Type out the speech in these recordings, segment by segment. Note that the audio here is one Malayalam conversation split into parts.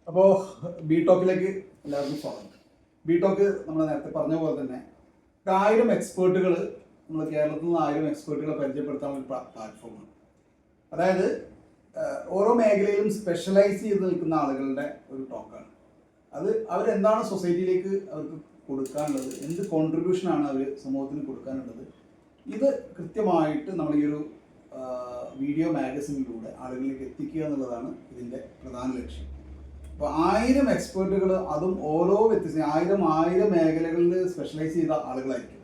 അപ്പോൾ ബി ടോക്കിലേക്ക് എല്ലാവർക്കും സ്വാഗതം. ബി ടോക്ക് നമ്മൾ നേരത്തെ പറഞ്ഞ പോലെ തന്നെ 1000 എക്സ്പേർട്ടുകൾ നമ്മൾ കേരളത്തിൽ നിന്ന് 1000 എക്സ്പേർട്ടുകളെ പരിചയപ്പെടുത്താനുള്ള ഒരു പ്ലാറ്റ്ഫോമാണ്. അതായത് ഓരോ മേഖലയിലും സ്പെഷ്യലൈസ് ചെയ്ത് നിൽക്കുന്ന ആളുകളുടെ ഒരു ടോക്കാണ്. അത് അവരെന്താണ് സൊസൈറ്റിയിലേക്ക് അവർക്ക് കൊടുക്കാനുള്ളത്, എന്ത് കോൺട്രിബ്യൂഷനാണ് അവർ സമൂഹത്തിന് കൊടുക്കാനുള്ളത്, ഇത് കൃത്യമായിട്ട് നമ്മൾ ഈ ഒരു വീഡിയോ മാഗസിനിലൂടെ ആളുകളിലേക്ക് എത്തിക്കുക എന്നുള്ളതാണ് ഇതിൻ്റെ പ്രധാന ലക്ഷ്യം. അപ്പോൾ 1000 എക്സ്പേർട്ടുകൾ, അതും ഓരോ വ്യത്യസ്ത 1000 മേഖലകളിൽ സ്പെഷ്യലൈസ് ചെയ്ത ആളുകളായിരിക്കും.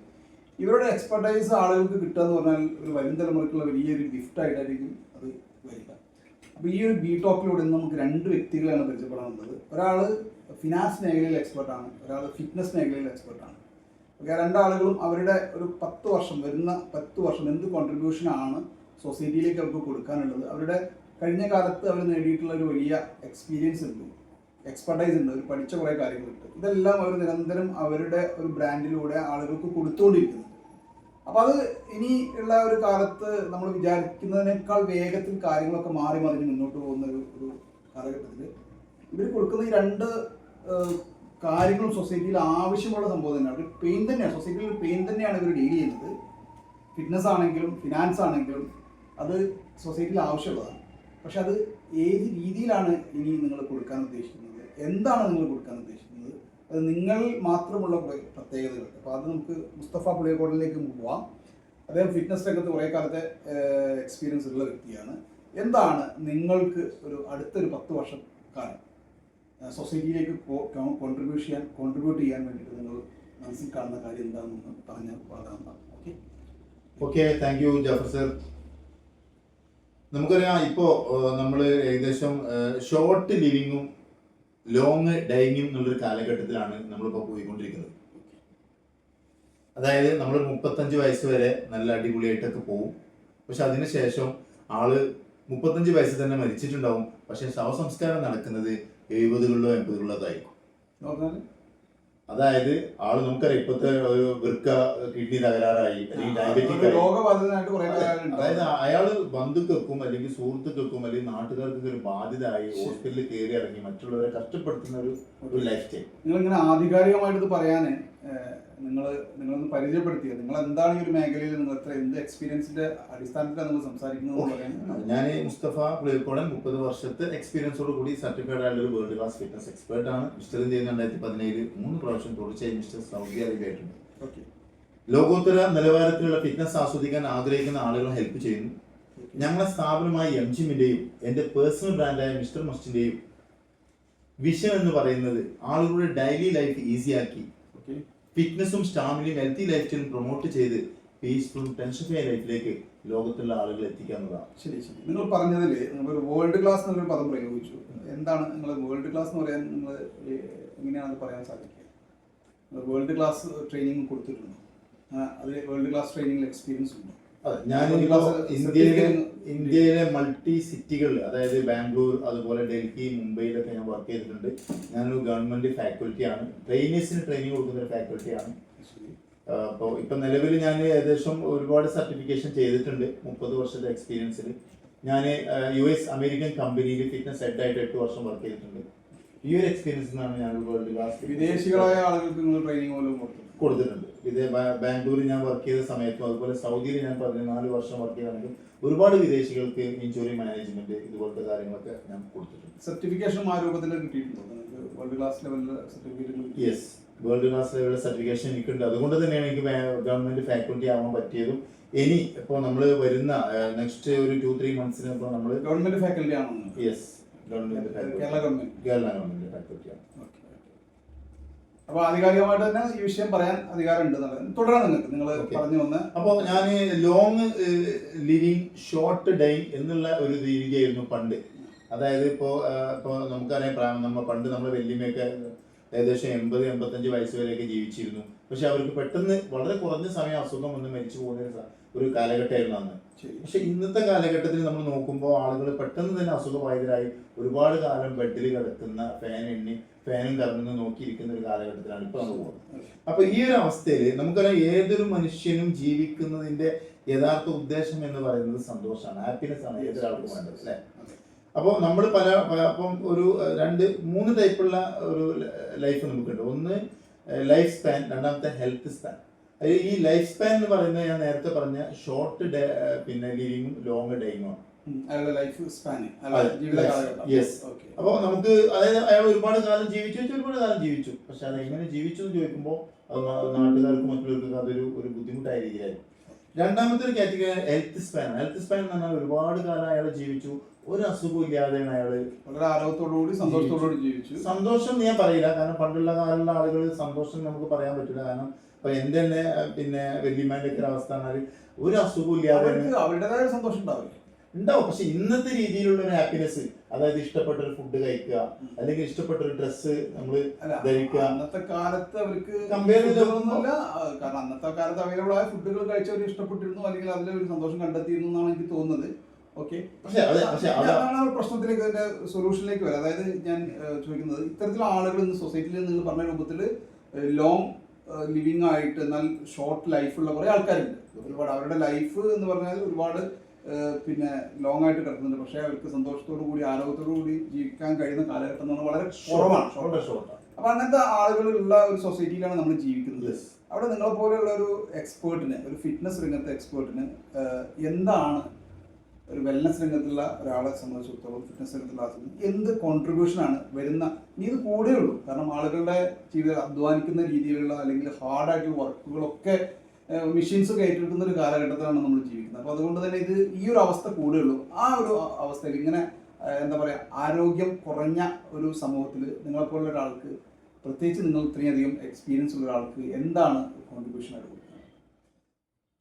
ഇവരുടെ എക്സ്പെർട്ടൈസ് ആളുകൾക്ക് കിട്ടുക എന്ന് പറഞ്ഞാൽ ഒരു വരും തലമുറയ്ക്കുള്ള വലിയൊരു ഗിഫ്റ്റായിട്ടായിരിക്കും അത് വരിക. അപ്പോൾ ഈ ഒരു ബി ടോക്കിലൂടെ നമുക്ക് 2 വ്യക്തികളെയാണ് പരിചയപ്പെടാനുള്ളത്. ഒരാൾ ഫിനാൻസ് മേഖലയിൽ എക്സ്പെർട്ടാണ്, ഒരാൾ ഫിറ്റ്നസ് മേഖലയിൽ എക്സ്പെർട്ടാണ്. ഓക്കെ, 2 ആളുകളും അവരുടെ ഒരു 10 വർഷം വരുന്ന 10 വർഷം എന്ത് കോൺട്രിബ്യൂഷനാണ് സൊസൈറ്റിയിലേക്ക് അവർക്ക് കൊടുക്കാനുള്ളത്, അവരുടെ കഴിഞ്ഞ കാലത്ത് അവർ നേടിയിട്ടുള്ള ഒരു വലിയ എക്സ്പീരിയൻസ് ഉണ്ട്, എക്സ്പെർട്ടൈസ് ഉണ്ട്, അവർ പഠിച്ച കുറേ കാര്യങ്ങളുണ്ട്. ഇതെല്ലാം അവർ നിരന്തരം അവരുടെ ഒരു ബ്രാൻഡിലൂടെ ആളുകൾക്ക് കൊടുത്തുകൊണ്ടിരിക്കുന്നുണ്ട്. അപ്പോൾ അത് ഇനി ഉള്ള ഒരു കാലത്ത് നമ്മൾ വിചാരിക്കുന്നതിനേക്കാൾ വേഗത്തിൽ കാര്യങ്ങളൊക്കെ മാറി മറിഞ്ഞ് മുന്നോട്ട് പോകുന്ന ഒരു കാലഘട്ടത്തിൽ ഇവർ കൊടുക്കുന്ന ഈ 2 കാര്യങ്ങളും സൊസൈറ്റിയിൽ ആവശ്യമുള്ള സംഭവം തന്നെയാണ്. ഒരു പെയിൻ തന്നെയാണ്, സൊസൈറ്റിയിൽ ഒരു പെയിൻ തന്നെയാണ് ഇവർ ഡീൽ ചെയ്യുന്നത്. ഫിറ്റ്നസ് ആണെങ്കിലും ഫിനാൻസ് ആണെങ്കിലും അത് സൊസൈറ്റിയിൽ ആവശ്യമുള്ളതാണ്. പക്ഷെ അത് ഏത് രീതിയിലാണ് ഇനി നിങ്ങൾ കൊടുക്കാൻ ഉദ്ദേശിക്കുന്നത്, എന്താണ് നിങ്ങൾ കൊടുക്കാൻ ഉദ്ദേശിക്കുന്നത്, അത് നിങ്ങൾ മാത്രമുള്ള പ്രത്യേകതകളുണ്ട്. അപ്പോൾ അത് നമുക്ക് മുസ്തഫ പുളിയക്കോടിലേക്ക് പോവാം. അദ്ദേഹം ഫിറ്റ്നസ് രംഗത്ത് കുറേ കാലത്തെ എക്സ്പീരിയൻസ് ഉള്ള വ്യക്തിയാണ്. എന്താണ് നിങ്ങൾക്ക് ഒരു അടുത്തൊരു 10 വർഷം കാലം സൊസൈറ്റിയിലേക്ക് കോൺട്രിബ്യൂട്ട് ചെയ്യാൻ വേണ്ടിയിട്ട് നിങ്ങൾ മനസ്സിൽ കാണുന്ന കാര്യം എന്താണെന്ന് പറഞ്ഞാൽ പാടാം. Okay, thank you Jafar sir. നമുക്കറിയാം, ഇപ്പോൾ നമ്മൾ ഏകദേശം ഷോർട്ട് ലിവിങ്ങും ലോങ് ഡൈയിങ്ങും എന്നുള്ളൊരു കാലഘട്ടത്തിലാണ് നമ്മളിപ്പോൾ പോയിക്കൊണ്ടിരിക്കുന്നത്. അതായത് നമ്മൾ 35 വയസ്സ് വരെ നല്ല അടിപൊളിയായിട്ടൊക്കെ പോകും. പക്ഷെ അതിനുശേഷം ആള് 35 വയസ്സിൽ തന്നെ മരിച്ചിട്ടുണ്ടാവും. പക്ഷെ ശവസംസ്കാരം നടക്കുന്നത് 70കളിലോ 80കളിലോ ആയിരിക്കും. അതായത് ആള് നമുക്കറിയാം, ഇപ്പോഴത്തെ ഒരു വൃക്ക കിഡ്നി തകരാറായി, അല്ലെങ്കിൽ ഡയബറ്റിക് ആയി, അതായത് അയാള് ബന്ധുക്കൾക്കും അല്ലെങ്കിൽ സുഹൃത്തുക്കൾക്കും അല്ലെങ്കിൽ നാട്ടുകാർക്കൊക്കെ ഒരു ബാധ്യതയായി ഹോസ്പിറ്റലിൽ കയറി ഇറങ്ങി മറ്റുള്ളവരെ കഷ്ടപ്പെടുത്തുന്ന ഒരു ലൈഫ് സ്റ്റൈൽ. നിങ്ങളിങ്ങനെ ആധികാരികമായിട്ട് പറയാൻ നിങ്ങളൊന്ന് പരിചയപ്പെടുത്തിയത്, നിങ്ങൾ എന്താണ് ഈ ഒരു മേഖലയിൽ നിങ്ങൾ എന്ത് എക്സ്പീരിയൻസിന്റെ അടിസ്ഥാനത്തിലാണ് നിങ്ങൾ സംസാരിക്കുന്നത്? ഞാൻ മുസ്തഫ പുളിയക്കോടൻ 30 വർഷത്തെ എക്സ്പീരിയൻസോട് കൂടി സർട്ടിഫൈഡ് ആയിട്ടുള്ള ഒരു വേൾഡ് ക്ലാസ് ഫിറ്റ്നസ് എക്സ്പേർട്ട് ആണ്. മിസ്റ്റർ ഇന്ത്യ 2017 3 പ്രാവശ്യം തുടർച്ചയായി മിസ്റ്റർ സൗദി അറേബ്യ ആയിട്ടുണ്ട്. ലോകോത്തര നിലവാരത്തിലുള്ള ഫിറ്റ്നസ് ആസ്വദിക്കാൻ ആഗ്രഹിക്കുന്ന ആളുകളെ ഹെൽപ്പ് ചെയ്യുന്നു. ഞങ്ങളുടെ സ്ഥാപനമായ എംജിമിന്റെയും എന്റെ പേഴ്സണൽ ബ്രാൻഡായ മിസ്റ്റർ മസ്റ്റിന്റെയും വിഷൻ എന്ന് പറയുന്നത് ആളുകളുടെ ഡെയിലി ലൈഫ് ഈസിയാക്കി ഫിറ്റ്നസും സ്റ്റാമിനയും ഹെൽത്തി ലൈഫ് സ്റ്റൈലും പ്രൊമോട്ട് ചെയ്ത് പീസ്ഫുൾ ടെൻഷൻ ഫ്രീ ലൈഫിലേക്ക് ലോകത്തുള്ള ആളുകൾ എത്തിക്കാവുന്നതാണ്. ശരി. നിങ്ങൾ പറഞ്ഞതിൽ നിങ്ങൾ വേൾഡ് ക്ലാസ് എന്നൊരു പദം പ്രയോഗിച്ചു. എന്താണ് നിങ്ങൾ വേൾഡ് ക്ലാസ് എന്ന് പറയാൻ നിങ്ങൾ എങ്ങനെയാണ് പറയാൻ സാധിക്കുക? വേൾഡ് ക്ലാസ് ട്രെയിനിങ് കൊടുത്തിട്ടുണ്ടോ? അതിൽ വേൾഡ് ക്ലാസ് ട്രെയിനിങ്ങിൽ എക്സ്പീരിയൻസ് ഉണ്ടോ? അതെ, ഞാൻ ഇന്ത്യയിലെ മൾട്ടി സിറ്റികളിൽ, അതായത് ബാംഗ്ലൂർ, അതുപോലെ ഡൽഹി, മുംബൈയിലൊക്കെ ഞാൻ വർക്ക് ചെയ്തിട്ടുണ്ട്. ഞാനൊരു ഗവൺമെന്റ് ഫാക്കൽറ്റിയാണ്, ട്രെയിനേഴ്സിന് ട്രെയിനിങ് കൊടുക്കുന്ന ഒരു ഫാക്കൽറ്റിയാണ്. അപ്പോൾ ഇപ്പം നിലവിൽ ഞാൻ ഏകദേശം ഒരുപാട് സർട്ടിഫിക്കേഷൻ ചെയ്തിട്ടുണ്ട്. 30 വർഷത്തെ എക്സ്പീരിയൻസിൽ ഞാൻ US അമേരിക്കൻ കമ്പനിയിൽ ഫിറ്റ്നസ് ഹെഡായിട്ട് 8 വർഷം വർക്ക് ചെയ്തിട്ടുണ്ട്. ഈ ഒരു എക്സ്പീരിയൻസ് ആണ് ഞാൻ വേൾഡ് ക്ലാസ് വിദേശികളായ ആളുകൾക്ക് നിങ്ങൾ ട്രെയിനിങ് പോലും കൊടുത്തിട്ടുണ്ട്. ബാംഗ്ലൂരിൽ ഞാൻ വർക്ക് ചെയ്ത സമയത്തും അതുപോലെ സൗദിയിൽ ഞാൻ 14 വർഷം വർക്ക് ചെയ്താണെങ്കിൽ ഒരുപാട് വിദേശികൾക്ക് ഇൻഷുറി മാനേജ്മെന്റ് ഇതുപോലത്തെ കാര്യങ്ങളൊക്കെ ഞാൻ കൊടുത്തിട്ടുണ്ട്. സർട്ടിഫിക്കേഷൻ ആ രൂപത്തിൽ കിട്ടിയിട്ടുണ്ടോ? വേൾഡ് ക്ലാസ് ലെവലിലെ സർട്ടിഫിക്കറ്റ്? യെസ്, വേൾഡ് ക്ലാസ് ലെവലിലെ സർട്ടിഫിക്കേഷൻ എനിക്കുണ്ട്. അതുകൊണ്ട് തന്നെയാണ് എനിക്ക് ഗവൺമെന്റ് ഫാക്കൽറ്റി ആവാൻ പറ്റിയതും. ഇനി ഇപ്പോൾ നമ്മൾ വരുന്ന നെക്സ്റ്റ് ഒരു 2-3 മന്ത്സിന് ഇപ്പോൾ നമ്മൾ ഗവൺമെന്റ് ഫാക്കൽറ്റി ആണോ? യെസ്, കേരള ഗവൺമെന്റ് ഫാക്കൽറ്റിയാണ്. അപ്പൊ ആധികാരികമായിട്ട് തന്നെ ഈ വിഷയം പറയാൻ അധികാരമുണ്ട്. തുടരാൻ നിങ്ങൾ പറഞ്ഞു വന്ന്. അപ്പോൾ ഞാൻ ലോങ് ലിവിങ് ഷോർട്ട് ഡൈ എന്നുള്ള ഒരു രീതിയായിരുന്നു പണ്ട്. അതായത് ഇപ്പോൾ നമുക്കറിയാം, പണ്ട് നമ്മുടെ വല്യമ്മയൊക്കെ ഏകദേശം 80-85 വയസ്സ് വരെയൊക്കെ ജീവിച്ചിരുന്നു. പക്ഷെ അവർക്ക് പെട്ടെന്ന് വളരെ കുറഞ്ഞ സമയം അസുഖം വന്ന് മരിച്ചു പോകുന്ന ഒരു കാലഘട്ടമായിരുന്നു അന്ന്. പക്ഷെ ഇന്നത്തെ കാലഘട്ടത്തിൽ നമ്മൾ നോക്കുമ്പോൾ ആളുകൾ പെട്ടെന്ന് തന്നെ അസുഖബാധിതരായി ഒരുപാട് കാലം ബെഡിൽ കിടക്കുന്ന, ഫാനും കറങ്ങുന്ന നോക്കിയിരിക്കുന്ന ഒരു കാലഘട്ടത്തിലാണ് ഇപ്പൊ നമ്മൾ പോകുന്നത്. അപ്പൊ ഈ ഒരു അവസ്ഥയിൽ നമുക്കറിയാം, ഏതൊരു മനുഷ്യനും ജീവിക്കുന്നതിന്റെ യഥാർത്ഥ ഉദ്ദേശം എന്ന് പറയുന്നത് സന്തോഷമാണ്, ഹാപ്പിനെസ് ആണ് ഏതൊരാൾക്കും വേണ്ടത്, അല്ലെ? അപ്പോൾ നമ്മൾ അപ്പം ഒരു 2-3 ടൈപ്പുള്ള ഒരു ലൈഫ് നമുക്കുണ്ട്. ഒന്ന് ലൈഫ് സ്പാൻ, രണ്ടാമത്തെ ഹെൽത്ത് സ്പാൻ. ഈ ലൈഫ് സ്പാൻ എന്ന് പറയുന്നത് ഞാൻ നേരത്തെ പറഞ്ഞ ഷോർട്ട് പിന്നെ ലിവിങ്ങും ലോങ് ഡേയിങ്ങും. Life span, yes. അപ്പോൾ നമുക്ക് അതായത് അയാൾ ഒരുപാട് കാലം ജീവിച്ചു, പക്ഷെ അത് എങ്ങനെ ജീവിച്ചു എന്ന് ചോദിക്കുമ്പോൾ അത് നാട്ടുകാർക്കും മറ്റുള്ളവർക്കും അതൊരു ബുദ്ധിമുട്ടായ രീതിയിലായിരുന്നു. രണ്ടാമത്തെ ഒരു category health span. Health span എന്ന് പറഞ്ഞാൽ ഒരുപാട് കാലം അയാൾ ജീവിച്ചു, ഒരു അസുഖവും ഇല്ലാതെയാണ് അയാള് വളരെ ആരോഗ്യത്തോടുകൂടി സന്തോഷത്തോടുകൂടി ജീവിച്ചു. സന്തോഷം ഞാൻ പറയില്ല, കാരണം പണ്ടുള്ള കാലമുള്ള ആളുകൾ സന്തോഷം നമുക്ക് പറയാൻ പറ്റില്ല. കാരണം ഇപ്പൊ എന്റെ തന്നെ പിന്നെ വല്യമാന്റെ ഒക്കെ അവസ്ഥ പറഞ്ഞാൽ ഒരു അസുഖവും ഇല്ലാതെ അവരുടേതായ സന്തോഷം ഉണ്ടാവും. പക്ഷെ ഇന്നത്തെ രീതിയിലുള്ള ഒരു ഹാപ്പിനെസ്, അതായത് ഇഷ്ടപ്പെട്ട ഒരു ഫുഡ് കഴിക്കുക, അല്ലെങ്കിൽ ഇഷ്ടപ്പെട്ട ഒരു ഡ്രസ്സ് നമ്മൾ ധരിക്കുക, അന്നത്തെ കാലത്ത് അവർക്ക് കമ്പയർ ചെയ്തൊന്നുമില്ല. കാരണം അന്നത്തെ കാലത്ത് അവൈലബിൾ ആയ ഫുഡുകൾ കഴിച്ചവർ ഇഷ്ടപ്പെട്ടിരുന്നു, അല്ലെങ്കിൽ അതിലൊരു സന്തോഷം കണ്ടെത്തിയിരുന്നു എന്നാണ് എനിക്ക് തോന്നുന്നത്. ഓക്കെ, പക്ഷെ അതാണ് പ്രശ്നത്തിലേക്ക്, അതിന്റെ സൊല്യൂഷനിലേക്ക് വരാം. അതായത് ഞാൻ ചോദിക്കുന്നത്, ഇത്തരത്തിലുള്ള ആളുകൾ ഇന്ന് സൊസൈറ്റിയിൽ നിങ്ങൾ പറഞ്ഞ രൂപത്തിൽ ലോങ് ലിവിങ് ആയിട്ട് എന്നാൽ ഷോർട്ട് ലൈഫുള്ള കുറെ ആൾക്കാരുണ്ട്. ഒരുപാട് അവരുടെ ലൈഫ് എന്ന് പറഞ്ഞാൽ ഒരുപാട് പിന്നെ ലോങ് ആയിട്ട് കിടക്കുന്നുണ്ട്, പക്ഷെ അവർക്ക് സന്തോഷത്തോടു കൂടി ആരോഗ്യത്തോടു കൂടി ജീവിക്കാൻ കഴിയുന്ന കാലഘട്ടം എന്ന് പറഞ്ഞാൽ വളരെ കുറവാണ്, ഷോർട്ടാണ്. അപ്പൊ അങ്ങനത്തെ ആളുകളുള്ള ഒരു സൊസൈറ്റിയിലാണ് നമ്മൾ ജീവിക്കുന്നത്. അവിടെ നിങ്ങളെ പോലെയുള്ള ഒരു എക്സ്പേർട്ടിന്, ഒരു ഫിറ്റ്നസ് രംഗത്തെ എക്സ്പേർട്ടിന് എന്താണ് ഒരു വെൽനസ് രംഗത്തുള്ള ഒരാളെ സംബന്ധിച്ചിടത്തോളം, ഫിറ്റ്നസ് രംഗത്തുള്ള എന്ത് കോൺട്രിബ്യൂഷനാണ് വരുന്ന? ഇനി ഇത് കൂടെ ഉള്ളൂ, കാരണം ആളുകളുടെ ജീവിതം അധ്വാനിക്കുന്ന രീതിയിലുള്ള അല്ലെങ്കിൽ ഹാർഡായിട്ടുള്ള വർക്കുകളൊക്കെ മെഷീൻസ് ഏറ്റെടുക്കുന്ന ഒരു കാലഘട്ടത്തിലാണ് നമ്മൾ ജീവിക്കുന്നത്. അപ്പോൾ അതുകൊണ്ട് തന്നെ ഇത് ഈ ഒരു അവസ്ഥ കൂടുകയുള്ളൂ. ആ ഒരു അവസ്ഥയിൽ ഇങ്ങനെ എന്താ പറയുക, ആരോഗ്യം കുറഞ്ഞ ഒരു സമൂഹത്തിൽ നിങ്ങളെപ്പോലുള്ള ഒരാൾക്ക്, പ്രത്യേകിച്ച് നിങ്ങൾ ഇത്രയധികം എക്സ്പീരിയൻസ് ഉള്ള ഒരാൾക്ക് എന്താണ് കോൺട്രിബ്യൂഷൻ ആയിട്ട് കൊടുക്കുന്നത്?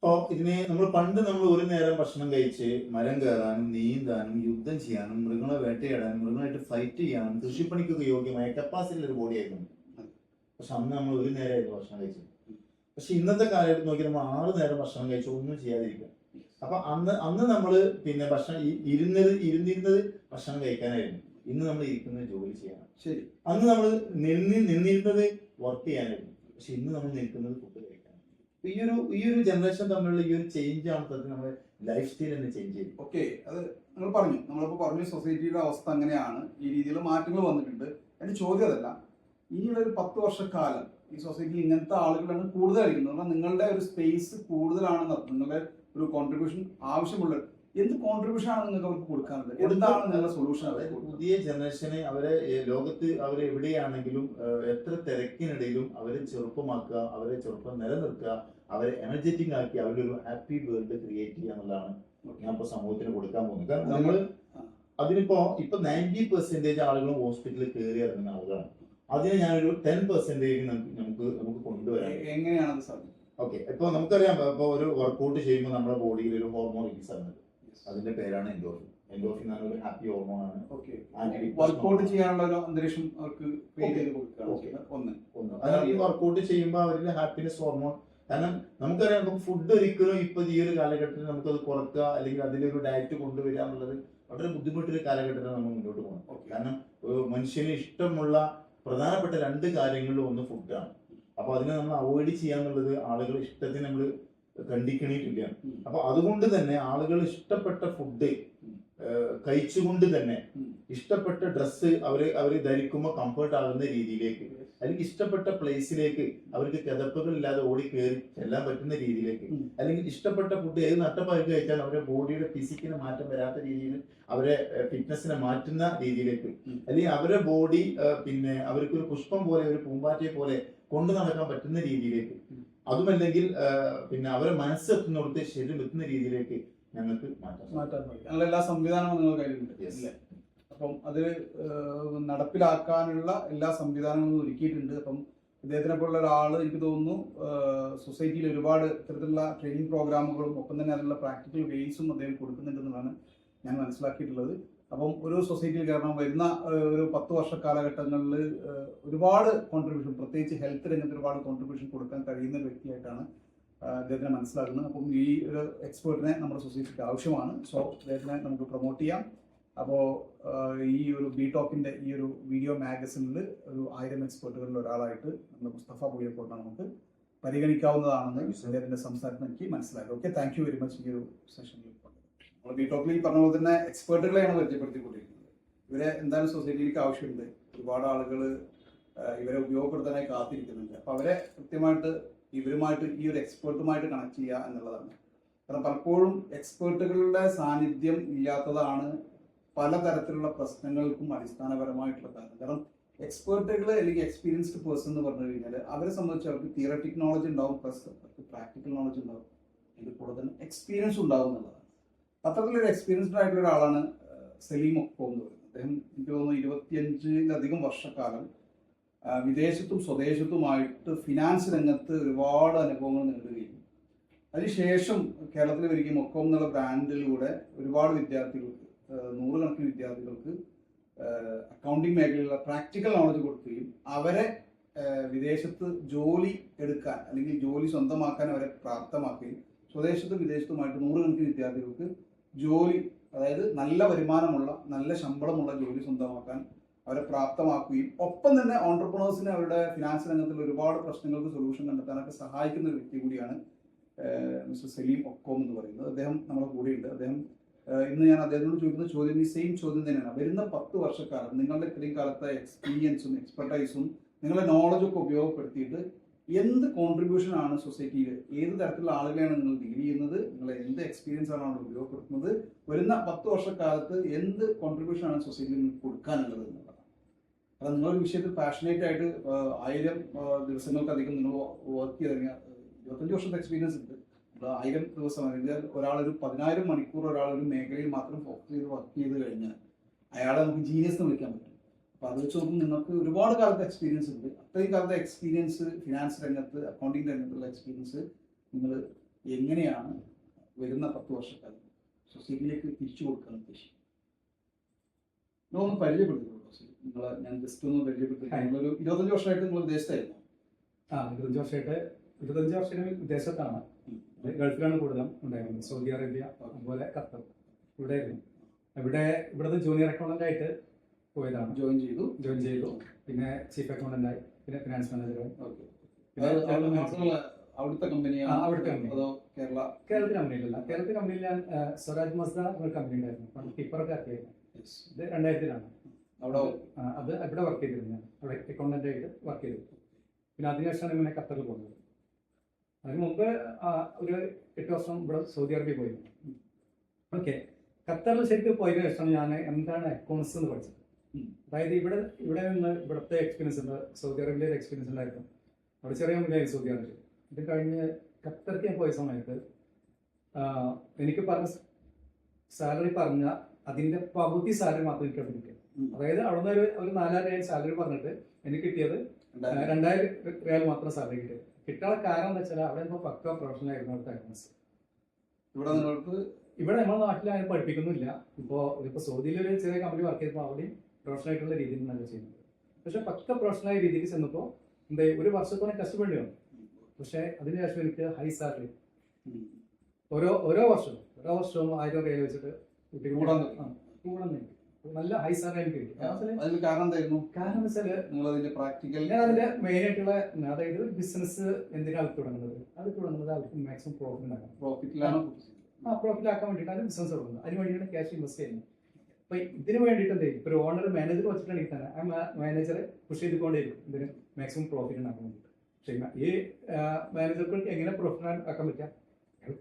അപ്പോൾ ഇതിനെ പണ്ട് നമ്മൾ ഒരു നേരം ഭക്ഷണം കഴിച്ച് മരം കയറാനും നീന്താനും യുദ്ധം ചെയ്യാനും മൃഗങ്ങളെ വേട്ടയാടാനും മൃഗങ്ങളായിട്ട് ഫൈറ്റ് ചെയ്യാനും കൃഷിപ്പണിക്കൊക്കെ യോഗ്യമായ കപ്പാസിറ്റി ഒരു ബോഡി ആയിരുന്നു. പക്ഷെ അന്ന് നമ്മൾ ഒരു നേരമായിരുന്നു ഭക്ഷണം കഴിച്ചത്. പക്ഷെ ഇന്നത്തെ കാലഘട്ടം നോക്കി നമ്മൾ 6 നേരം ഭക്ഷണം കഴിച്ച് ഒന്നും ചെയ്യാതിരിക്കുക. അപ്പൊ അന്ന് നമ്മൾ പിന്നെ ഇരുന്നിരുന്നത് ഭക്ഷണം കഴിക്കാനായിരുന്നു. ഇന്ന് നമ്മൾ ഇരിക്കുന്നത് ജോലി ചെയ്യാനാണ്. ശരി. അന്ന് നമ്മൾ നിന്നിരുന്നത് വർക്ക് ചെയ്യാനായിരുന്നു. പക്ഷെ ഇന്ന് നമ്മൾ നിൽക്കുന്നത് ഫുഡ് കഴിക്കാനാണ്. ഈ ഒരു ജനറേഷൻ തമ്മിലുള്ള ഈ ഒരു ചേഞ്ച് ആണ് സത്യം നമ്മുടെ ലൈഫ് സ്റ്റൈൽ തന്നെ ചേഞ്ച് ചെയ്യും. ഓക്കെ, അത് നമ്മളിപ്പോൾ പറഞ്ഞു സൊസൈറ്റിയുടെ അവസ്ഥ അങ്ങനെയാണ്, ഈ രീതിയിൽ മാറ്റങ്ങൾ വന്നിട്ടുണ്ട്. എന്റെ ചോദ്യം അതല്ല, ഇനിയുള്ള ഒരു 10 വർഷക്കാലം ഈ സൊസൈറ്റിയിൽ ഇങ്ങനത്തെ ആളുകളാണ് കൂടുതലായിരിക്കുന്നത്. കാരണം നിങ്ങളുടെ ഒരു സ്പേസ് കൂടുതലാണെന്ന്, നിങ്ങളുടെ ഒരു കോൺട്രിബ്യൂഷൻ ആവശ്യമുള്ള എന്ത് കോൺട്രിബ്യൂഷൻ ആണ് നിങ്ങൾക്ക് അവർക്ക് കൊടുക്കാനുള്ളത്? എന്താണ് നിങ്ങളുടെ സൊല്യൂഷൻ? പുതിയ ജനറേഷനെ അവരെ ലോകത്ത് അവരെ എവിടെയാണെങ്കിലും എത്ര തിരക്കിനിടയിലും അവരെ ചെറുപ്പമാക്കുക, അവരെ ചെറുപ്പം നിലനിർത്തുക, അവരെ എനർജറ്റിക് ആക്കി അവരൊരു ഹാപ്പി വേൾഡ് ക്രിയേറ്റ് ചെയ്യുക എന്നുള്ളതാണ് ഞാൻ ഇപ്പോൾ സമൂഹത്തിന് കൊടുക്കാൻ പോകുന്നത്. കാരണം നമ്മൾ ഇപ്പൊ 90% ആളുകളും ഹോസ്പിറ്റലിൽ കയറി ഇറങ്ങുന്ന ആളുകളാണ്. അതിനെ ഞാനൊരു 10% നമുക്ക് കൊണ്ടുവരാം. എങ്ങനെയാണത് സാർ? ഓക്കെ, ഇപ്പൊ നമുക്കറിയാം, ഇപ്പൊ ഒരു വർക്കൗട്ട് ചെയ്യുമ്പോൾ നമ്മുടെ ബോഡിയിൽ ഒരു ഹോർമോൺ റിലീസ് ആകുന്നത്, അതിന്റെ പേരാണ് എൻഡോർഫിൻ. എൻഡോർഫിൻ ആണ് ഒരു ഹാപ്പി ഹോർമോൺ ആണ്. വർക്കൗട്ട് ചെയ്യാനുള്ള ഒരു അന്തരീക്ഷം അവർക്ക് ഈ വർക്കൗട്ട് ചെയ്യുമ്പോൾ അവരുടെ ഹാപ്പിനെസ് ഹോർമോൺ. കാരണം നമുക്കറിയാം, നമുക്ക് ഫുഡ് ഒരിക്കലും ഇപ്പൊ ഈ ഒരു കാലഘട്ടത്തിൽ നമുക്കത് കുറക്കുക അല്ലെങ്കിൽ അതിലൊരു ഡയറ്റ് കൊണ്ടുവരിക എന്നുള്ളത് വളരെ ബുദ്ധിമുട്ടൊരു കാലഘട്ടത്തിൽ നമ്മൾ മുന്നോട്ട് പോകണം. കാരണം മനുഷ്യന് ഇഷ്ടമുള്ള പ്രധാനപ്പെട്ട 2 കാര്യങ്ങളിൽ ഒന്ന് ഫുഡാണ്. അപ്പൊ അതിനെ നമ്മൾ അവോയ്ഡ് ചെയ്യാന്നുള്ളത് ആളുകൾ ഇഷ്ടത്തിന് നമ്മൾ കണ്ടിക്കണിട്ടില്ല. അപ്പൊ അതുകൊണ്ട് തന്നെ ആളുകൾ ഇഷ്ടപ്പെട്ട ഫുഡ് കഴിച്ചുകൊണ്ട് തന്നെ ഇഷ്ടപ്പെട്ട ഡ്രസ്സ് അവര് ധരിക്കുമ്പോൾ കംഫർട്ട് ആകുന്ന രീതിയിലേക്ക്, അല്ലെങ്കിൽ ഇഷ്ടപ്പെട്ട പ്ലേസിലേക്ക് അവർക്ക് കിതപ്പുകൾ ഇല്ലാതെ ഓടി കയറി ചെല്ലാൻ പറ്റുന്ന രീതിയിലേക്ക്, അല്ലെങ്കിൽ ഇഷ്ടപ്പെട്ട ഫുഡ് ഏത് നട്ടപ്പാക്കി കഴിച്ചാൽ അവരുടെ ബോഡിയുടെ ഫിസിക്കിന് മാറ്റം വരാത്ത രീതിയിൽ അവരെ ഫിറ്റ്നസിനെ മാറ്റുന്ന രീതിയിലേക്ക്, അല്ലെങ്കിൽ അവരുടെ ബോഡി പിന്നെ അവർക്കൊരു പുഷ്പം പോലെ ഒരു പൂമ്പാറ്റയെ പോലെ കൊണ്ടു നടക്കാൻ പറ്റുന്ന രീതിയിലേക്ക്, അതുമല്ലെങ്കിൽ പിന്നെ അവരെ മനസ്സെത്തുന്നിടത്ത് ശരീരം എത്തുന്ന രീതിയിലേക്ക് ഞങ്ങൾക്ക് മാറ്റാൻ എല്ലാ സംവിധാനവും നിങ്ങൾ കയ്യിലുണ്ട്. അപ്പം അത് നടപ്പിലാക്കാനുള്ള എല്ലാ സംവിധാനങ്ങളും ഒരുക്കിയിട്ടുണ്ട്. അപ്പം ഇദ്ദേഹത്തിനെ പോലുള്ള ഒരാൾ, എനിക്ക് തോന്നുന്നു സൊസൈറ്റിയിൽ ഒരുപാട് ഇത്തരത്തിലുള്ള ട്രെയിനിങ് പ്രോഗ്രാമുകളും ഒപ്പം തന്നെ അതിലുള്ള പ്രാക്ടിക്കൽ വേയ്സും അദ്ദേഹം കൊടുക്കുന്നുണ്ടെന്നാണ് ഞാൻ മനസ്സിലാക്കിയിട്ടുള്ളത്. അപ്പം ഒരു സൊസൈറ്റിയിൽ കാരണം വരുന്ന ഒരു 10 വർഷ കാലഘട്ടങ്ങളിൽ ഒരുപാട് കോൺട്രിബ്യൂഷൻ, പ്രത്യേകിച്ച് ഹെൽത്ത് രംഗത്ത് ഒരുപാട് കോൺട്രിബ്യൂഷൻ കൊടുക്കാൻ കഴിയുന്ന ഒരു വ്യക്തിയായിട്ടാണ് അദ്ദേഹത്തിനെ മനസ്സിലാക്കുന്നത്. അപ്പം ഈ ഒരു എക്സ്പേർട്ടിനെ നമ്മുടെ സൊസൈറ്റിക്ക് ആവശ്യമാണ്. സോ അദ്ദേഹത്തിനെ നമുക്ക് പ്രൊമോട്ട് ചെയ്യാം. അപ്പോൾ ഈ ഒരു ബി ടോക്കിൻ്റെ ഈ ഒരു വീഡിയോ മാഗസിനിൽ ഒരു 1000 എക്സ്പേർട്ടുകളിൽ ഒരാളായിട്ട് നമ്മുടെ മുസ്തഫ പൂയക്കോട്ടിനെ നമുക്ക് പരിഗണിക്കാവുന്നതാണെന്ന് അദ്ദേഹത്തിൻ്റെ സംസാരത്തിൽ എനിക്ക് മനസ്സിലാക്കി. Okay, thank you very much ഈ ഒരു സെഷനിൽ. നമ്മൾ ബി ടോക്കിൽ ഈ പറഞ്ഞ പോലെ തന്നെ എക്സ്പേർട്ടുകളെയാണ് പരിചയപ്പെടുത്തിക്കൊണ്ടിരിക്കുന്നത്. ഇവരെ എന്തായാലും സൊസൈറ്റിയിലേക്ക് ആവശ്യമുണ്ട്. ഒരുപാട് ആളുകൾ ഇവരെ ഉപയോഗപ്പെടുത്താനായി കാത്തിരിക്കുന്നുണ്ട്. അപ്പോൾ അവരെ കൃത്യമായിട്ട് ഇവരുമായിട്ട് ഈ ഒരു എക്സ്പേർട്ടുമായിട്ട് കണക്ട് ചെയ്യുക എന്നുള്ളതാണ്. കാരണം പലപ്പോഴും എക്സ്പേർട്ടുകളുടെ സാന്നിധ്യം ഇല്ലാത്തതാണ് പലതരത്തിലുള്ള പ്രശ്നങ്ങൾക്കും അടിസ്ഥാനപരമായിട്ടുള്ള കാരണം. കാരണം എക്സ്പേർട്ടുകൾ അല്ലെങ്കിൽ എക്സ്പീരിയൻസ്ഡ് പേഴ്സൺ എന്ന് പറഞ്ഞു കഴിഞ്ഞാൽ അവരെ സംബന്ധിച്ച് അവർക്ക് തിയററ്റിക് നോളജ് ഉണ്ടാവും, പ്ലസ് അവർക്ക് പ്രാക്ടിക്കൽ നോളജ് ഉണ്ടാവും, അതിൻ്റെ കൂടെ തന്നെ എക്സ്പീരിയൻസ് ഉണ്ടാവും എന്നുള്ളതാണ്. അത്തരത്തിലൊരു എക്സ്പീരിയൻസ്ഡ് ആയിട്ടുള്ള ഒരാളാണ് സലീം ഒക്കോ എന്ന് പറയുന്നത്. അദ്ദേഹം എനിക്ക് തോന്നുന്നു 25-ലധികം വർഷക്കാലം വിദേശത്തും സ്വദേശത്തുമായിട്ട് ഫിനാൻസ് രംഗത്ത് ഒരുപാട് അനുഭവങ്ങൾ നേടുകയും അതിനുശേഷം കേരളത്തിൽ വരികയും ഒക്കോം എന്നുള്ള ബ്രാൻഡിലൂടെ ഒരുപാട് വിദ്യാർത്ഥികൾക്ക്, നൂറുകണക്കിന് വിദ്യാർത്ഥികൾക്ക് അക്കൗണ്ടിങ് മേഖലയിലുള്ള പ്രാക്ടിക്കൽ നോളജ് കൊടുക്കുകയും അവരെ വിദേശത്ത് ജോലി എടുക്കാൻ അല്ലെങ്കിൽ ജോലി സ്വന്തമാക്കാൻ അവരെ പ്രാപ്തമാക്കുകയും സ്വദേശത്തും വിദേശത്തുമായിട്ട് നൂറുകണക്കിന് വിദ്യാർത്ഥികൾക്ക് ജോലി, അതായത് നല്ല വരുമാനമുള്ള നല്ല ശമ്പളമുള്ള ജോലി സ്വന്തമാക്കാൻ അവരെ പ്രാപ്തമാക്കുകയും ഒപ്പം തന്നെ ഓൺടർപ്രണേഴ്സിനെ അവരുടെ ഫിനാൻസ് രംഗത്തിൽ ഒരുപാട് പ്രശ്നങ്ങൾക്ക് സൊല്യൂഷൻ കണ്ടെത്താനൊക്കെ സഹായിക്കുന്ന ഒരു വ്യക്തി കൂടിയാണ് മിസ്റ്റർ സലീം ഒക്കോം എന്ന് പറയുന്നത്. അദ്ദേഹം നമ്മുടെ കൂടെയുണ്ട്. അദ്ദേഹം ഇന്ന് ഞാൻ അദ്ദേഹത്തോട് ചോദിക്കുന്ന ചോദ്യം ഈ സെയിം ചോദ്യം തന്നെയാണ്. വരുന്ന 10 വർഷക്കാലം നിങ്ങളുടെ ഇത്രയും കാലത്തെ എക്സ്പീരിയൻസും എക്സ്പെർട്ടൈസും നിങ്ങളുടെ നോളജൊക്കെ ഉപയോഗപ്പെടുത്തിയിട്ട് എന്ത് കോൺട്രിബ്യൂഷൻ ആണ് സൊസൈറ്റിയിൽ, ഏത് തരത്തിലുള്ള ആളുകളെയാണ് നിങ്ങൾ ഡീൽ ചെയ്യുന്നത്, നിങ്ങൾ എന്ത് എക്സ്പീരിയൻസ് ആണ് അവിടെ ഉപയോഗപ്പെടുത്തുന്നത്, വരുന്ന 10 വർഷക്കാലത്ത് എന്ത് കോൺട്രിബ്യൂഷൻ ആണ് സൊസൈറ്റിയിൽ നിങ്ങൾക്ക് കൊടുക്കാനുള്ളത് എന്നുള്ളതാണ്. കാരണം നിങ്ങളൊരു വിഷയത്തിൽ പാഷനേറ്റ് ആയിട്ട് 1000 ദിവസങ്ങൾക്കധികം നിങ്ങൾ വർക്ക് ചെയ്ത് കഴിഞ്ഞാൽ 25 വർഷത്തെ എക്സ്പീരിയൻസ് ഉണ്ട്. 1000 ദിവസം അല്ലെങ്കിൽ ഒരാളൊരു 10,000 മണിക്കൂർ ഒരാളൊരു മേഖലയിൽ മാത്രം ഫോക്കസ് ചെയ്ത് വർക്ക് ചെയ്ത് കഴിഞ്ഞാൽ അയാളെ നമുക്ക് ജീനിയസ് എന്ന് വിളിക്കാൻ പറ്റും. അപ്പോൾ അത് വെച്ച് നോക്കുമ്പോൾ നിങ്ങൾക്ക് ഒരുപാട് കാലത്തെ എക്സ്പീരിയൻസ് ഉണ്ട്. അത്രയും കാലത്തെ എക്സ്പീരിയൻസ് ഫിനാൻസ് രംഗത്ത്, അക്കൗണ്ടിങ് രംഗത്തുള്ള എക്സ്പീരിയൻസ് നിങ്ങൾ എങ്ങനെയാണ് വരുന്ന 10 വർഷക്കാലം സൊസൈറ്റിയിലേക്ക് തിരിച്ചു കൊടുക്കാൻ ഉദ്ദേശിക്കുന്നത്? നിങ്ങളൊന്ന് പരിചയപ്പെടുത്തുള്ളൂ. നിങ്ങളെ ഞാൻ ജസ്റ്റ് ഒന്ന് പരിചയപ്പെടുത്തി. നിങ്ങളൊരു 25 വർഷമായിട്ട് നിങ്ങൾ വിദേശത്തായിരുന്നു. 25 വർഷം വിദേശത്താണ്. ഗൾഫിലാണ് കൂടുതലും ഉണ്ടായിരുന്നത്. സൗദി അറേബ്യ, അതുപോലെ ഖത്തർ, ഇവിടുത്തെ ജൂനിയർ അക്കൗണ്ടന്റ് ആയിട്ട് പോയതാണ്. ജോയിൻ ചെയ്തു. പിന്നെ ചീഫ് അക്കൗണ്ടന്റ് ആയി, പിന്നെ ഫിനാൻസ് മാനേജറായി. അവിടുത്തെ കമ്പനിയാണ്? അവിടുത്തെ കമ്പനി. അതോ കേരളത്തിലെ കമ്പനിയിലല്ല. കേരളത്തിലെ കമ്പനിയിൽ ഞാൻ സ്വരാജ് മസ്ദ എന്നൊരു കമ്പനി ഉണ്ടായിരുന്നു. ടിപ്പറൊക്കെ ആക്കിയായിരുന്നു. ഇത് 2000-ലാണ്. ഇവിടെ വർക്ക് ചെയ്തിരുന്നു. ഞാൻ അവിടെ അക്കൗണ്ടന്റ് ആയിട്ട് വർക്ക് ചെയ്തു. പിന്നെ അതിനുശേഷമാണ് പിന്നെ ഖത്തറിൽ പോകുന്നത്. അതിന് മുമ്പ് ഒരു 8 വർഷം ഇവിടെ സൗദി അറേബ്യ പോയിരുന്നു. ഓക്കെ, ഖത്തറിൽ ശരിക്കും പോയതിനു ശേഷമാണ് ഞാൻ എന്താണ് അക്കൗണ്ട്സ് എന്ന് പഠിച്ചത്. അതായത് ഇവിടെ നിന്ന് ഇവിടുത്തെ എക്സ്പീരിയൻസ് ഉണ്ട്, സൗദി അറേബ്യയിലെ എക്സ്പീരിയൻസ് ഉണ്ടായിരുന്നു. അവിടെ ചെറിയ കമ്പനിയായിരുന്നു സൗദി അറേബ്യ. ഇത് കഴിഞ്ഞ് ഖത്തർക്ക് ഞാൻ പോയ സമയത്ത് എനിക്ക് പറഞ്ഞ സാലറി പറഞ്ഞ അതിൻ്റെ പകുതി സാലറി മാത്രം എനിക്ക് അവിടെ കിട്ടിയത്. അതായത് അവിടെ നിന്ന് ഒരു 4000 സാലറി പറഞ്ഞിട്ട് എനിക്ക് കിട്ടിയത് 2000 റിയാൽ മാത്രം സാലറി കിട്ടിയത്. കിട്ടാനുള്ള കാരണം എന്താ വെച്ചാൽ അവിടെ ഇപ്പോൾ പക്ക പ്രൊഫഷണൽ ആയിരുന്നു അവിടുത്തെ അക്കൗണ്ട്സ്. ഇവിടെ നമ്മുടെ നാട്ടിൽ ആരും പഠിപ്പിക്കുന്നില്ല. ഇപ്പോൾ സൗദിയിൽ ഒരു ചെറിയ കമ്പനി വർക്ക് ചെയ്തപ്പോൾ അവിടെയും പ്രൊഫഷണൽ ആയിട്ടുള്ള രീതിയിൽ നല്ല ചെയ്യുന്നത്. പക്ഷെ പക്ക പ്രൊഫഷണൽ രീതിക്ക് ചെന്നപ്പോൾ എന്താ ഒരു വർഷത്തോളം കഷ്ടപ്പെടേണ്ടി വന്നു. പക്ഷെ അതിനുശേഷം എനിക്ക് ഹൈ സാലറി ഓരോ വർഷവും 1000 റിയാൽ വെച്ചിട്ട് കൂടാൻ നല്ല ഹൈ സാലറി എനിക്ക് കിട്ടി. കാരണം എന്തായിരുന്നു? കാരണം വെച്ചാല് ഞാൻ അതിന്റെ മെയിൻ ആയിട്ടുള്ള, അതായത് ബിസിനസ് എന്തിനാണ് തുടങ്ങുന്നത് അവർക്ക് മാക്സിമം പ്രോഫിറ്റ് ആക്കാൻ വേണ്ടിയിട്ടാണ് ബിസിനസ് തുടങ്ങുന്നത്. അതിന് വേണ്ടിയാണ് ക്യാഷ് ഇൻവെസ്റ്റ് ചെയ്യുന്നത്. അപ്പൊ ഇതിന് വേണ്ടിയിട്ട് എന്ത് ചെയ്യും, ഇപ്പോൾ ഒരു ഓണർ മാനേജർ വെച്ചിട്ടുണ്ടെങ്കിൽ തന്നെ ആ മാനേജറെ പുഷ് ചെയ്തുകൊണ്ടേയിരിക്കും ഇതിന് മാക്സിമം പ്രോഫിറ്റ് ഉണ്ടാക്കാൻ വേണ്ടിയിട്ട്. പക്ഷേ ഈ മാനേജർക്ക് എങ്ങനെ പ്രോഫിറ്റ് ആക്കാൻ പറ്റുക?